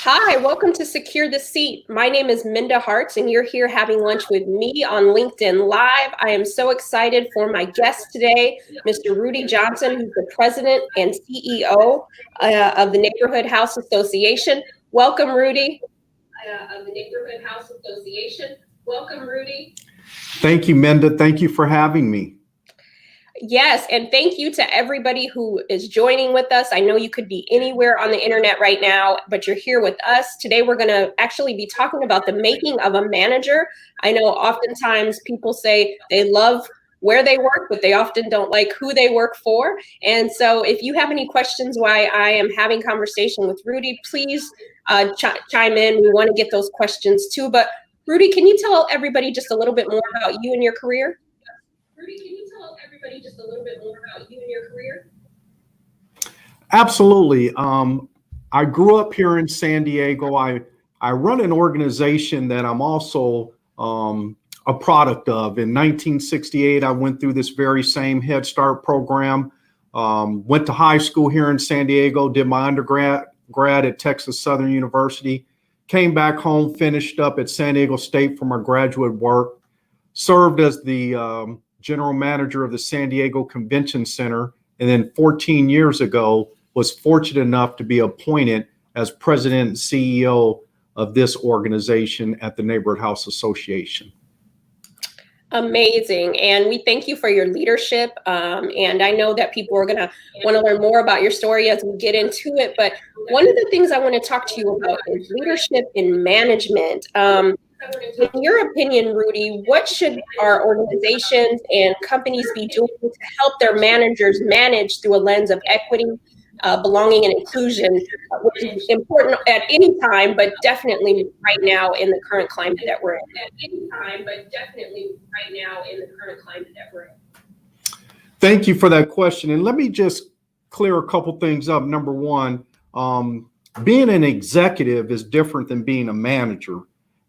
Hi, welcome to Secure the Seat. My name is Minda Harts, and you're here having lunch with me on LinkedIn Live. I am so excited for my guest today, Mr. Rudy Johnson, who's the president and CEO of the Neighborhood House Association. Welcome, Rudy. Of the Neighborhood House Association. Welcome, Rudy. Thank you, Minda. Thank you for having me. Yes, and thank you to everybody who is joining with us. I know you could be anywhere on the internet right now, but you're here with us. Today, we're going to actually be talking about the making of a manager. I know oftentimes people say they love where they work, but they often don't like who they work for. And so if you have any questions why I am having conversation with Rudy, please chime in. We want to get those questions too. But Rudy, can you tell everybody just a little bit more about you and your career? Rudy, can you tell everybody just a little bit more about you and your career? Absolutely. I grew up here in San Diego. I run an organization that I'm also a product of. In 1968, I went through this very same Head Start program, went to high school here in San Diego, did my undergrad at Texas Southern University, came back home, finished up at San Diego State for my graduate work, served as the general manager of the San Diego Convention Center, and then 14 years ago was fortunate enough to be appointed as president and CEO of this organization at the Neighborhood House Association. Amazing. And we thank you for your leadership. And I know that people are going to want to learn more about your story as we get into it. But one of the things I want to talk to you about is leadership in management. In your opinion, Rudy, what should our organizations and companies be doing to help their managers manage through a lens of equity, belonging, and inclusion, which is important at any time, but definitely right now in the current climate that we're in? Thank you for that question. And let me just clear a couple things up. Number one, being an executive is different than being a manager.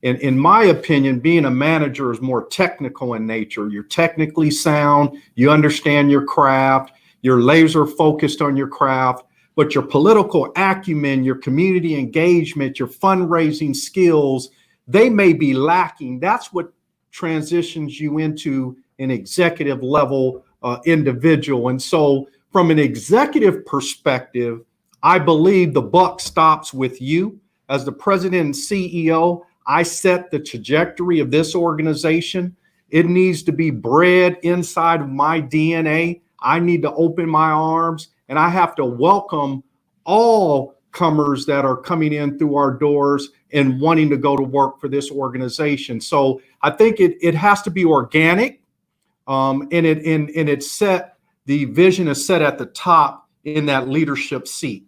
In my opinion, being a manager is more technical in nature. You're technically sound, you understand your craft, you're laser focused on your craft, but your political acumen, your community engagement, your fundraising skills, they may be lacking. That's what transitions you into an executive level individual. And so from an executive perspective, I believe the buck stops with you. As the president and CEO, I set the trajectory of this organization. It needs to be bred inside of my DNA. I need to open my arms, and I have to welcome all comers that are coming in through our doors and wanting to go to work for this organization. So I think it has to be organic, and it's set. The vision is set at the top in that leadership seat.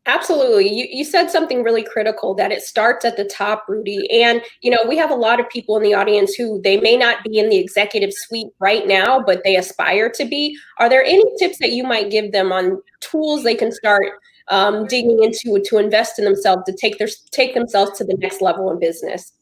Absolutely. You said something really critical, that it starts at the top, Rudy. And, we have a lot of people in the audience who they may not be in the executive suite right now, but they aspire to be. Are there any tips that you might give them on tools they can start digging into to invest in themselves, to take themselves to the next level in business?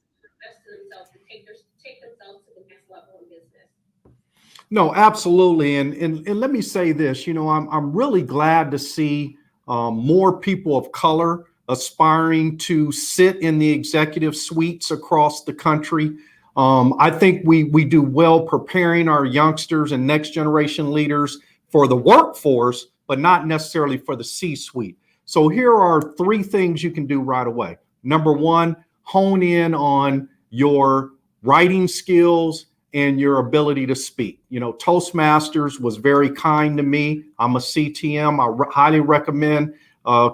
No, absolutely. And let me say this, I'm really glad to see more people of color aspiring to sit in the executive suites across the country. I think we do well preparing our youngsters and next generation leaders for the workforce, but not necessarily for the C-suite. So here are three things you can do right away. Number one, hone in on your writing skills and your ability to speak. Toastmasters was very kind to me. I'm a CTM. I highly recommend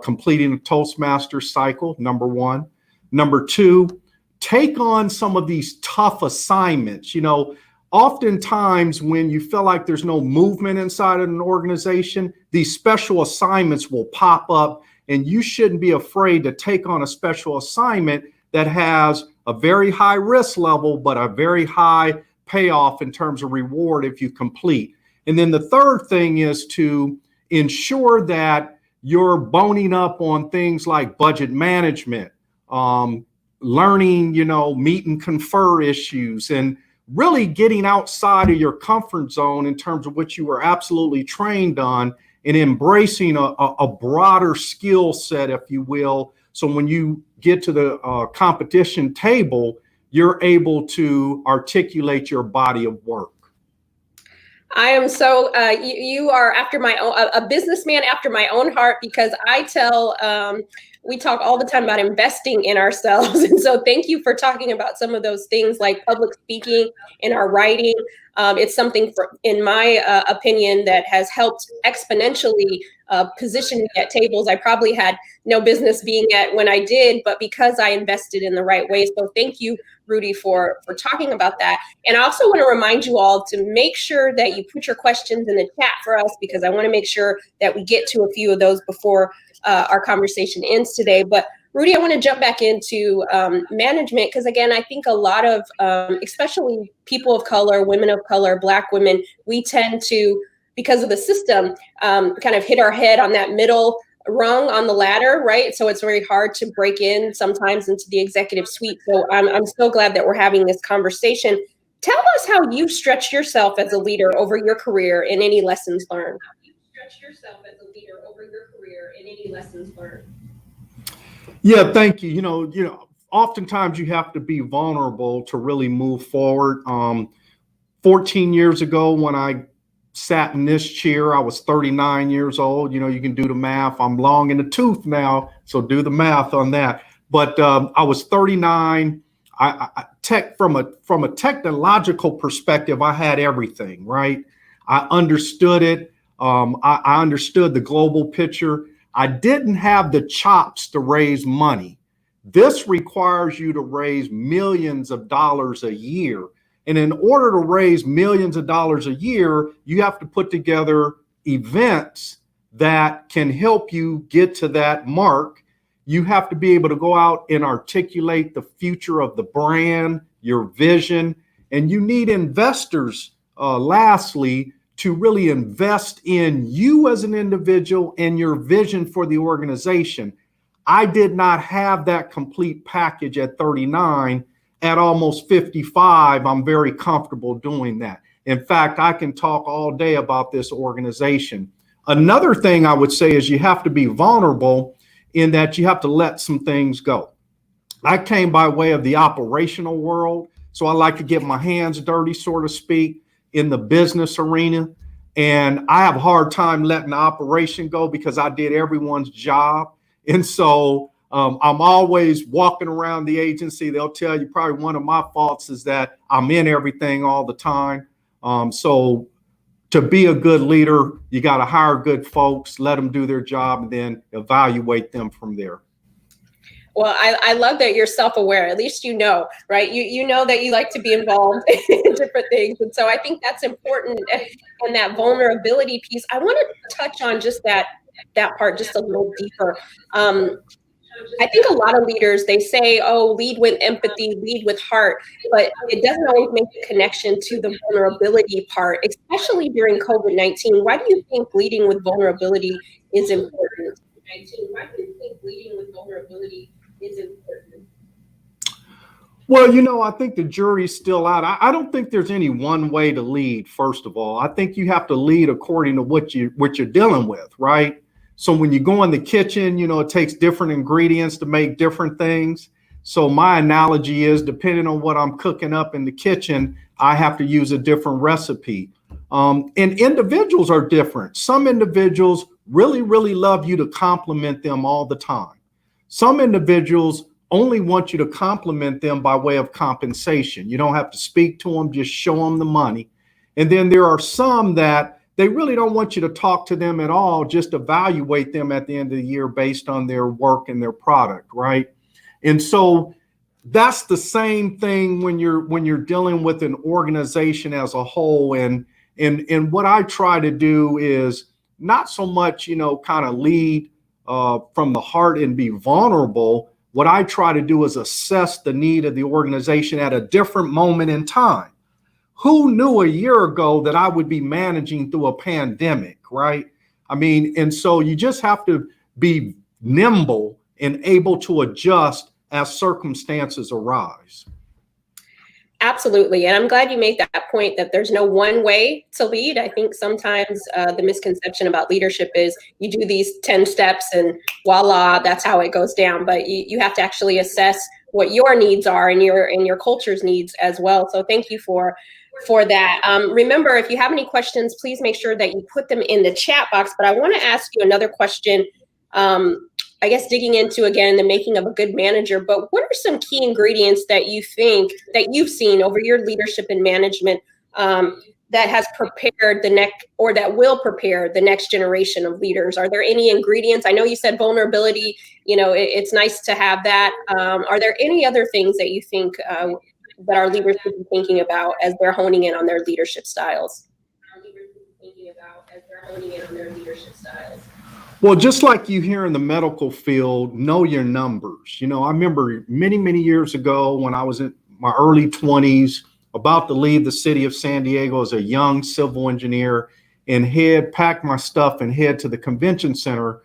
completing the Toastmasters cycle, number one. Number two, take on some of these tough assignments. Oftentimes when you feel like there's no movement inside of an organization, these special assignments will pop up, and you shouldn't be afraid to take on a special assignment that has a very high risk level, but a very high payoff in terms of reward if you complete. And then the third thing is to ensure that you're boning up on things like budget management, learning, meet and confer issues, and really getting outside of your comfort zone in terms of what you were absolutely trained on and embracing a broader skill set, if you will. So when you get to the competition table, you're able to articulate your body of work. I am so you are after my own a businessman after my own heart, because I tell we talk all the time about investing in ourselves, and so thank you for talking about some of those things like public speaking in our writing. It's something, in my opinion, that has helped exponentially position me at tables I probably had no business being at when I did, but because I invested in the right way. So thank you, Rudy, for talking about that. And I also want to remind you all to make sure that you put your questions in the chat for us, because I want to make sure that we get to a few of those before our conversation ends today. But Rudy, I want to jump back into management, because again, I think a lot of, especially people of color, women of color, Black women, we tend to, because of the system, kind of hit our head on that middle rung on the ladder, right? So it's very hard to break in sometimes into the executive suite. So I'm so glad that we're having this conversation. Tell us how you stretched yourself as a leader over your career and any lessons learned. Yeah, thank you. You know, oftentimes you have to be vulnerable to really move forward. 14 years ago, when I sat in this chair, I was 39 years old. You know, you can do the math. I'm long in the tooth now, so do the math on that. But I was 39. From a technological perspective, I had everything, right? I understood it. I understood the global picture. I didn't have the chops to raise money. This requires you to raise millions of dollars a year. And in order to raise millions of dollars a year, you have to put together events that can help you get to that mark. You have to be able to go out and articulate the future of the brand, your vision, and you need investors, lastly, to really invest in you as an individual and your vision for the organization. I did not have that complete package at 39. At almost 55, I'm very comfortable doing that. In fact, I can talk all day about this organization. Another thing I would say is you have to be vulnerable in that you have to let some things go. I came by way of the operational world, so I like to get my hands dirty, so to speak, in the business arena. And I have a hard time letting the operation go because I did everyone's job. And so I'm always walking around the agency. They'll tell you probably one of my faults is that I'm in everything all the time. So to be a good leader, you got to hire good folks, let them do their job, and then evaluate them from there. Well, I love that you're self-aware. At least you know, right? You know that you like to be involved in different things. And so I think that's important. And that vulnerability piece, I want to touch on just that part just a little deeper. I think a lot of leaders, they say, oh, lead with empathy, lead with heart, but it doesn't always make the connection to the vulnerability part, especially during COVID-19. Why do you think leading with vulnerability is important? Well, you know, I think the jury's still out. I don't think there's any one way to lead, first of all. I think you have to lead according to what you're dealing with, right? So when you go in the kitchen, you know, it takes different ingredients to make different things. So my analogy is, depending on what I'm cooking up in the kitchen, I have to use a different recipe. And individuals are different. Some individuals really, really love you to compliment them all the time. Some individuals only want you to compliment them by way of compensation. You don't have to speak to them, just show them the money. And then there are some that they really don't want you to talk to them at all, just evaluate them at the end of the year based on their work and their product, right? And so that's the same thing when you're dealing with an organization as a whole. And what I try to do is not so much, you know, kind of lead from the heart and be vulnerable. What I try to do is assess the need of the organization at a different moment in time. Who knew a year ago that I would be managing through a pandemic, right? I mean, and so you just have to be nimble and able to adjust as circumstances arise. Absolutely. And I'm glad you made that point that there's no one way to lead. I think sometimes the misconception about leadership is you do these 10 steps and voila, that's how it goes down. But you have to actually assess what your needs are and your culture's needs as well. So thank you for that. Remember, if you have any questions, please make sure that you put them in the chat box. But I want to ask you another question. I guess digging into, again, the making of a good manager, but what are some key ingredients that you think that you've seen over your leadership and management that has prepared the next, or that will prepare the next generation of leaders? Are there any ingredients? I know you said vulnerability, it's nice to have that. Are there any other things that you think that our leaders should be thinking about as they're honing in on their leadership styles? Well, just like you hear in the medical field, know your numbers. I remember many, many years ago when I was in my early 20s, about to leave the city of San Diego as a young civil engineer, and pack my stuff and head to the convention center.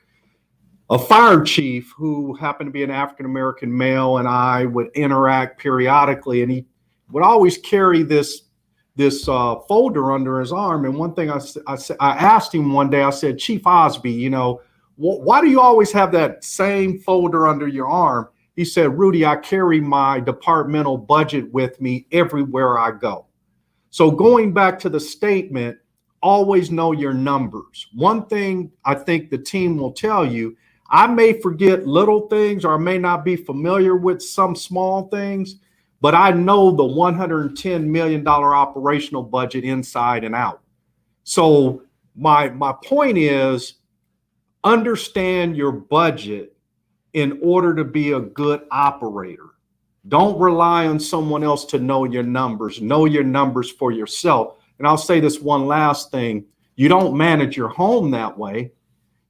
A fire chief who happened to be an African-American male and I would interact periodically, and he would always carry this folder under his arm. And one thing I asked him one day, I said, Chief Osby, why do you always have that same folder under your arm? He said, Rudy, I carry my departmental budget with me everywhere I go. So going back to the statement, always know your numbers. One thing I think the team will tell you, I may forget little things or I may not be familiar with some small things, but I know the $110 million operational budget inside and out. So my point is, understand your budget in order to be a good operator. Don't rely on someone else to know your numbers. Know your numbers for yourself. And I'll say this one last thing. You don't manage your home that way.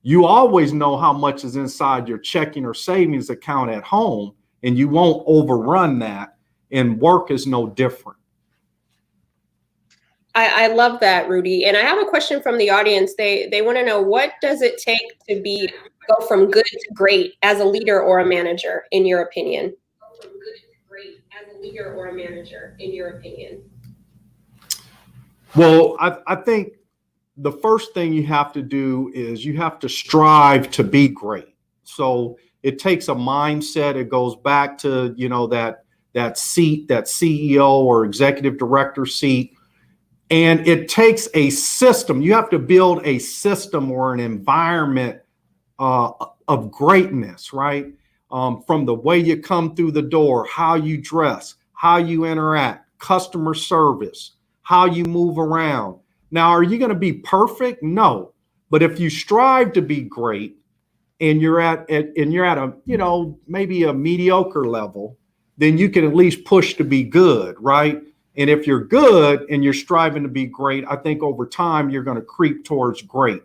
You always know how much is inside your checking or savings account at home, and you won't overrun that. And work is no different. I love that, Rudy. And I have a question from the audience. They want to know, what does it take to go from good to great as a leader or a manager, in your opinion? Go from good to great as a leader or a manager, in your opinion? Well, I think the first thing you have to do is you have to strive to be great. So it takes a mindset. It goes back to, that seat, that CEO or executive director seat. And it takes a system. You have to build a system or an environment of greatness, right? From the way you come through the door, how you dress, how you interact, customer service, how you move around. Now, are you going to be perfect? No. But if you strive to be great and you're at a, maybe a mediocre level, then you can at least push to be good, right? And if you're good and you're striving to be great, I think over time you're going to creep towards great.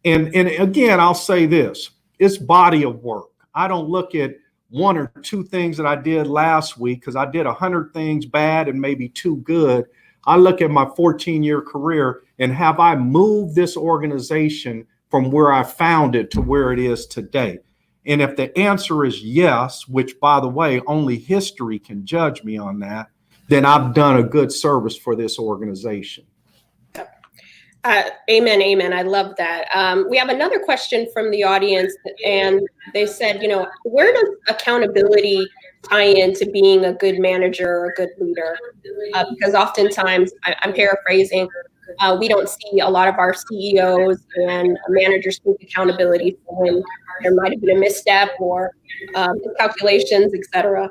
And again, I'll say this, it's body of work. I don't look at one or two things that I did last week because I did 100 things bad and maybe 2 good. I look at my 14-year career and have I moved this organization from where I found it to where it is today? And if the answer is yes, which, by the way, only history can judge me on that, then I've done a good service for this organization. Amen. Amen. I love that. We have another question from the audience, and they said, where does accountability tie into being a good manager or a good leader? Because oftentimes, I'm paraphrasing, we don't see a lot of our CEOs and managers take accountability for when there might have been a misstep or calculations, et cetera.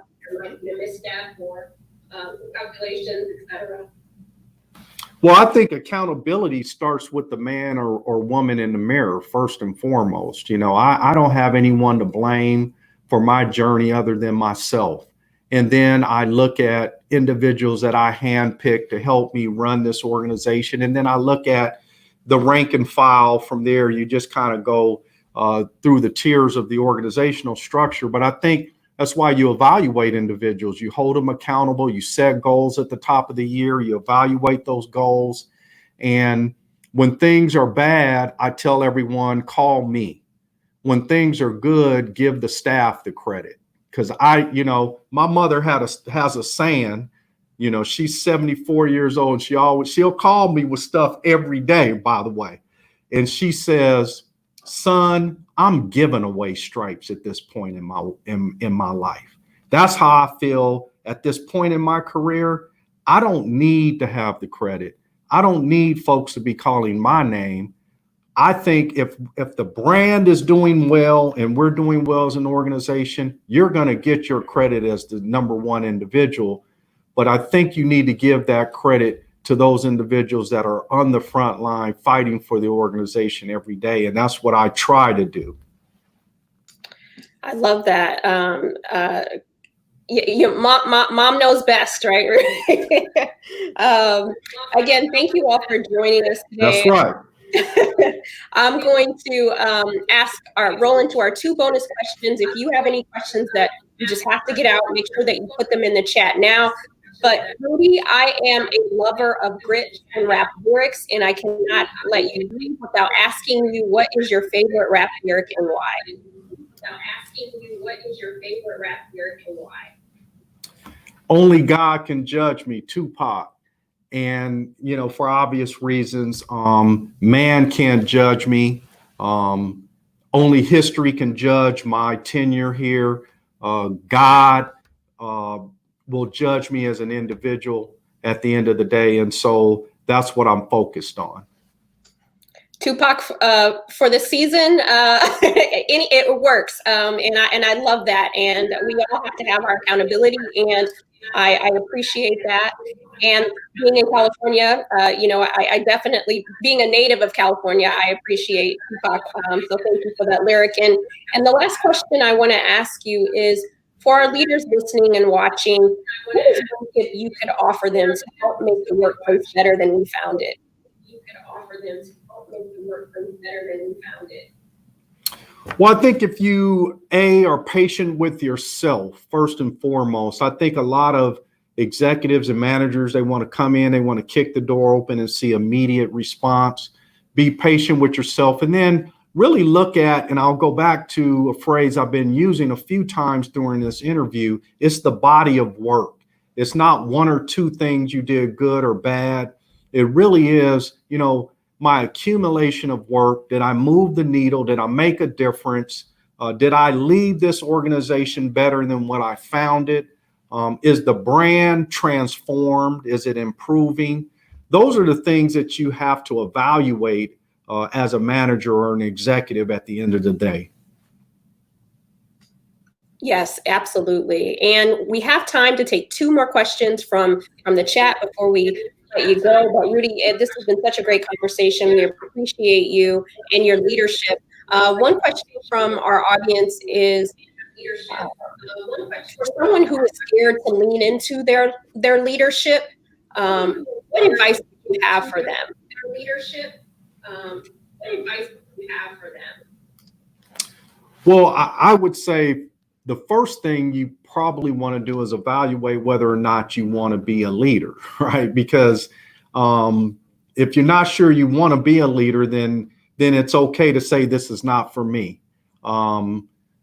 Well, I think accountability starts with the man or woman in the mirror, first and foremost. I don't have anyone to blame for my journey other than myself. And then I look at individuals that I handpick to help me run this organization. And then I look at the rank and file from there. You just kind of go through the tiers of the organizational structure. But I think that's why you evaluate individuals. You hold them accountable. You set goals at the top of the year. You evaluate those goals. And when things are bad, I tell everyone, call me. When things are good, give the staff the credit. Because my mother has a saying, You know, she's 74 years old. And she'll call me with stuff every day, by the way. And she says, son, I'm giving away stripes at this point in my life. That's how I feel at this point in my career. I don't need to have the credit. I don't need folks to be calling my name. I think if the brand is doing well and we're doing well as an organization, you're going to get your credit as the number one individual. But I think you need to give that credit to those individuals that are on the front line fighting for the organization every day. And that's what I try to do. I love that. Mom knows best, right? Again, thank you all for joining us today. That's right. I'm going to roll into our 2 bonus questions. If you have any questions that you just have to get out, make sure that you put them in the chat now. But Rudy, I am a lover of grit and rap lyrics, and I cannot let you leave without asking you, what is your favorite rap lyric and why? Only God can judge me, Tupac. And, you know, for obvious reasons, man can't judge me. Only history can judge my tenure here. God will judge me as an individual at the end of the day. And so that's what I'm focused on. Tupac for the season, it works. And I love that. And we all have to have our accountability, and I appreciate that. And being in California, you know, I definitely, being a native of California, I appreciate Tupac. So thank you for that lyric. And the last question I want to ask you is, for our leaders listening and watching, what is one tip you could offer them to help make the workplace better than we found it? Well, I think if you, are patient with yourself, first and foremost. I think a lot of executives and managers, they want to come in, they want to kick the door open and see immediate response. Be patient with yourself, and then really look at, and I'll go back to a phrase I've been using a few times during this interview, it's the body of work. It's not 1 or 2 things you did good or bad. It really is, you know, my accumulation of work. Did I move the needle? Did I make a difference? Did I leave this organization better than when I found it? Is the brand transformed? Is it improving? Those are the things that you have to evaluate as a manager or an executive at the end of the day. Yes, absolutely. And we have time to take 2 more questions from the chat before we let you go. But Rudy, this has been such a great conversation. We appreciate you and your leadership. One question from our audience is, for someone who is scared to lean into their leadership, what advice do you have for them? Well, I would say the first thing you probably want to do is evaluate whether or not you want to be a leader, right? Because if you're not sure you want to be a leader, then it's okay to say this is not for me.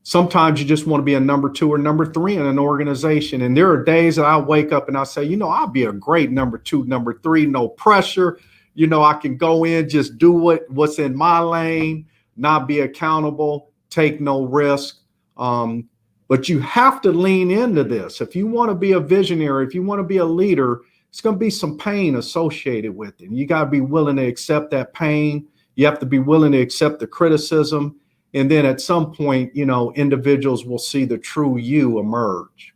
Sometimes you just want to be a number 2 or number 3 in an organization. And there are days that I wake up and I say, you know, I'll be a great number 2, number 3, no pressure. You know, I can go in, just do what's in my lane, not be accountable, take no risk. But you have to lean into this. If you want to be a visionary, if you want to be a leader, it's going to be some pain associated with it. And you got to be willing to accept that pain. You have to be willing to accept the criticism. And then at some point, you know, individuals will see the true you emerge.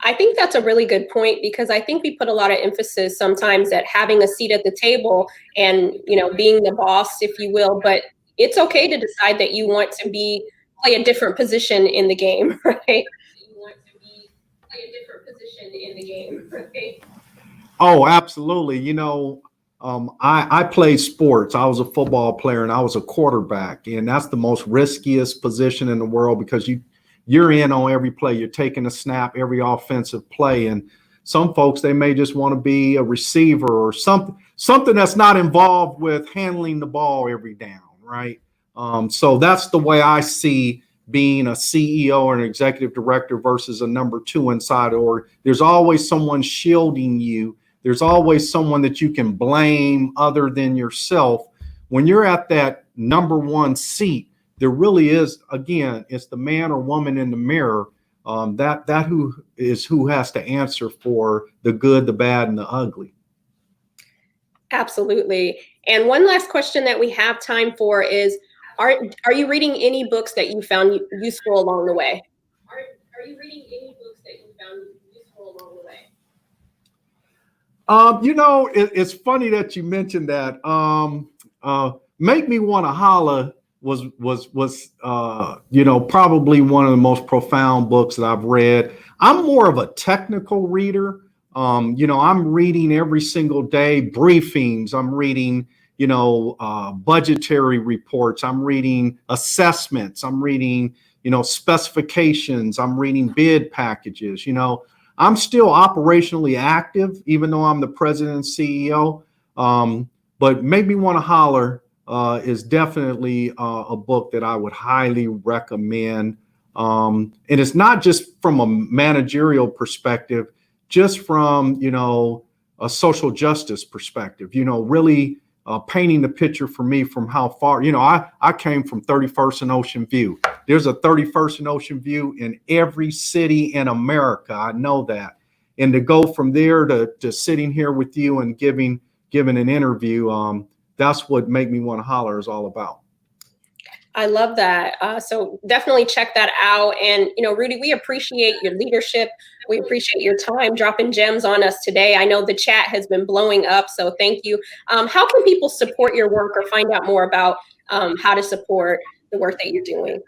I think that's a really good point, because I think we put a lot of emphasis sometimes at having a seat at the table and, you know, being the boss, if you will. But it's okay to decide that you want to play a different position in the game, right? Oh, absolutely. You know, I played sports. I was a football player and I was a quarterback, and that's the most riskiest position in the world, because you're in on every play. You're taking a snap every offensive play. And some folks, they may just want to be a receiver or something that's not involved with handling the ball every down, right? So that's the way I see being a CEO or an executive director versus a number two inside, or there's always someone shielding you. There's always someone that you can blame other than yourself. When you're at that number one seat, there really is, again, it's the man or woman in the mirror. That who has to answer for the good, the bad, and the ugly. Absolutely. And one last question that we have time for is, are you reading any books that you found useful along the way? Are you reading any books that you found useful along the way? It's funny that you mentioned that. Make Me Want to Holler was probably one of the most profound books that I've read. I'm more of a technical reader. I'm reading every single day briefings. I'm reading, budgetary reports. I'm reading assessments. I'm reading, specifications. I'm reading bid packages. I'm still operationally active, even though I'm the president and CEO. But Make Me Want to Holler is definitely a book that I would highly recommend. And it's not just from a managerial perspective, just from, a social justice perspective, really painting the picture for me from how far, I came from 31st and Ocean View. There's a 31st and Ocean View in every city in America. I know that. And to go from there to sitting here with you and giving an interview, that's what Make Me Want to Holler is all about. I love that. So definitely check that out. And, Rudy, we appreciate your leadership. We appreciate your time dropping gems on us today. I know the chat has been blowing up, so thank you. How can people support your work or find out more about how to support the work that you're doing?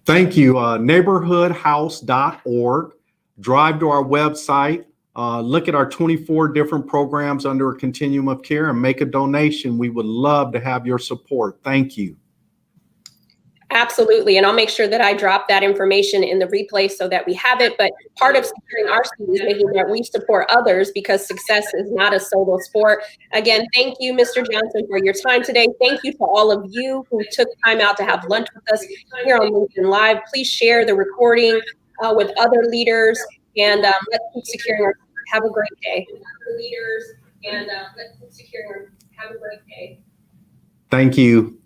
Thank you. Neighborhoodhouse.org. Drive to our website. Look at our 24 different programs under a continuum of care and make a donation. We would love to have your support. Thank you. Absolutely. And I'll make sure that I drop that information in the replay so that we have it. But part of securing our seat is making that we support others, because success is not a solo sport. Again, thank you, Mr. Johnson, for your time today. Thank you to all of you who took time out to have lunch with us here on LinkedIn Live. Please share the recording with other leaders, and let's keep securing our. Have a great day. Leaders, and let's keep securing our. Have a great day. Thank you.